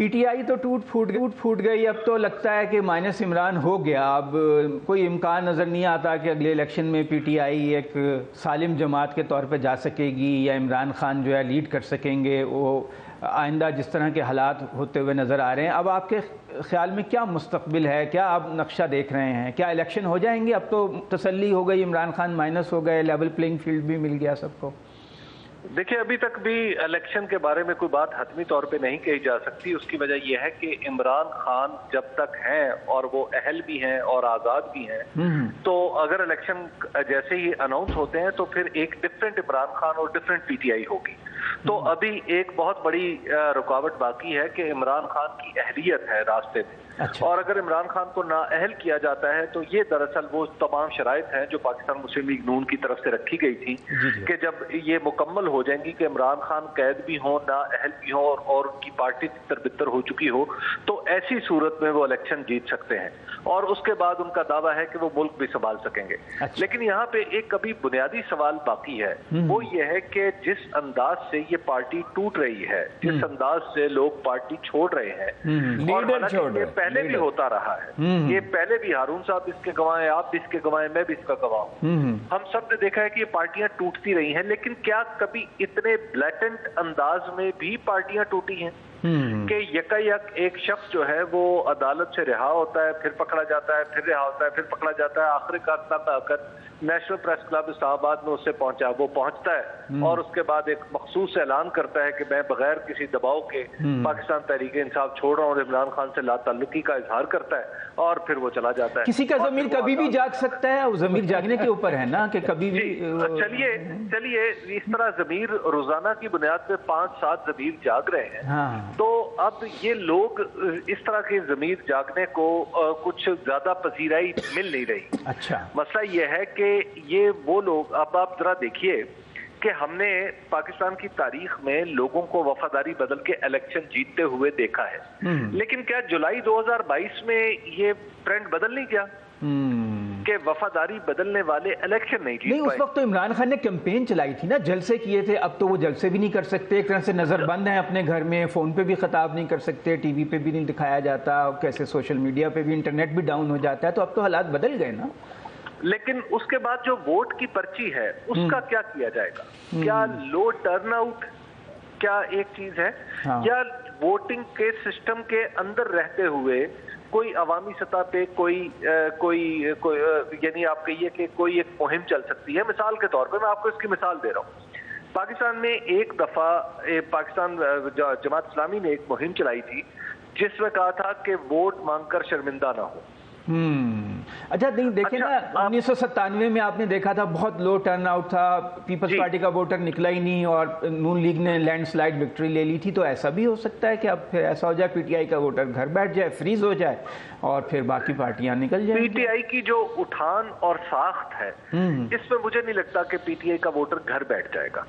PTI तो टूट फूट गई। अब तो लगता है कि माइनस इमरान हो गया। अब कोई इम्कान नज़र नहीं आता कि अगले इलेक्शन में पीटीआई एक सालिम जमात के तौर पे जा सकेगी या इमरान खान जो है लीड कर सकेंगे। वो आइंदा जिस तरह के हालात होते हुए नज़र आ रहे हैं, अब आपके ख्याल में क्या मुस्तकबिल है, क्या आप नक्शा देख रहे हैं? क्या इलेक्शन हो जाएंगे? अब तो तसल्ली हो गई, इमरान खान माइनस हो गए, लेवल प्लेइंग फील्ड भी मिल गया सबको। देखिए, अभी तक भी इलेक्शन के बारे में कोई बात हतमी तौर पे नहीं कही जा सकती। उसकी वजह यह है कि इमरान खान जब तक हैं और वो अहल भी हैं और आज़ाद भी हैं, तो अगर इलेक्शन जैसे ही अनाउंस होते हैं तो फिर एक डिफरेंट इमरान खान और डिफरेंट पीटीआई होगी। तो अभी एक बहुत बड़ी रुकावट बाकी है कि इमरान खान की अहलियत है रास्ते में। अच्छा। और अगर इमरान खान को नाअहल किया जाता है तो ये दरअसल वो तमाम शराइत हैं जो पाकिस्तान मुस्लिम लीग नून की तरफ से रखी गई थी कि जब ये मुकम्मल हो जाएंगी कि इमरान खान कैद भी हो, नाअहल भी हो और उनकी पार्टी तितर-बितर हो चुकी हो, तो ऐसी सूरत में वो इलेक्शन जीत सकते हैं और उसके बाद उनका दावा है कि वो मुल्क भी संभाल सकेंगे। अच्छा। लेकिन यहाँ पे एक कभी बुनियादी सवाल बाकी है, वो ये है कि जिस अंदाज से ये पार्टी टूट रही है, जिस अंदाज से लोग पार्टी छोड़ रहे हैं, और ये पहले भी होता रहा है, ये पहले भी हारून साहब इसके गवाह हैं, आप भी इसके गवाह हैं, मैं भी इसका गवाह हूं। हम सब ने देखा है कि ये पार्टियां टूटती रही हैं, लेकिन क्या कभी इतने ब्लैटेंट अंदाज में भी पार्टियां टूटी हैं कि यकायक एक शख्स जो है वो अदालत से रिहा होता है, फिर पकड़ा जाता है, फिर रिहा होता है, फिर पकड़ा जाता है, आखिरकार तब आकर नेशनल प्रेस क्लब इस्लामाबाद में उससे वो पहुंचता है और उसके बाद एक मखसूस ऐलान करता है कि मैं बगैर किसी दबाव के पाकिस्तान तहरीक इंसाफ छोड़ रहा हूँ और इमरान खान से लाताल्लुकी का इजहार करता है और फिर वो चला जाता है। किसी का ज़मीर कभी भी जाग सकता है, ज़मीर जागने के ऊपर है ना कि कभी भी। चलिए इस तरह ज़मीर रोजाना की बुनियाद पे 5-7 ज़मीर जाग रहे हैं। हाँ। तो अब ये लोग इस तरह के ज़मीर जागने को कुछ ज्यादा पजीराई मिल नहीं रही। अच्छा। मसला ये है कि ये वो लोग, अब आप जरा देखिए कि हमने पाकिस्तान की तारीख में लोगों को वफादारी बदल के इलेक्शन जीतते हुए देखा है, लेकिन क्या जुलाई 2022 में ये ट्रेंड बदल नहीं गया कि वफादारी बदलने वाले इलेक्शन नहीं जीत पाए? उस वक्त तो इमरान खान ने कैंपेन चलाई थी ना, जलसे किए थे। अब तो वो जलसे भी नहीं कर सकते, एक तरह से नजर बंद है अपने घर में, फोन पे भी खिताब नहीं कर सकते, टीवी पे भी नहीं दिखाया जाता, कैसे सोशल मीडिया पे भी, इंटरनेट भी डाउन हो जाता है। तो अब तो हालात बदल गए ना। लेकिन उसके बाद जो वोट की पर्ची है उसका क्या किया जाएगा? क्या लो टर्नआउट क्या एक चीज है? हाँ। या वोटिंग के सिस्टम के अंदर रहते हुए कोई अवामी सतह पे कोई यानी आप कहिए कि कोई एक मुहिम चल सकती है। मिसाल के तौर पे मैं आपको इसकी मिसाल दे रहा हूँ। पाकिस्तान में एक दफा पाकिस्तान जमात इस्लामी ने एक मुहिम चलाई थी जिसमें कहा था कि वोट मांगकर शर्मिंदा ना हो। अच्छा, नहीं देखे ना 1997 में आपने देखा था बहुत लो टर्नआउट था, पीपल्स पार्टी का वोटर निकला ही नहीं और नून लीग ने लैंडस्लाइड विक्ट्री ले ली थी। तो ऐसा भी हो सकता है कि अब फिर ऐसा हो जाए पीटीआई का वोटर घर बैठ जाए, फ्रीज हो जाए और फिर बाकी पार्टियां निकल जाए। पीटीआई की जो उठान और साख्त है इसमें मुझे नहीं लगता कि पीटीआई का वोटर घर बैठ जाएगा।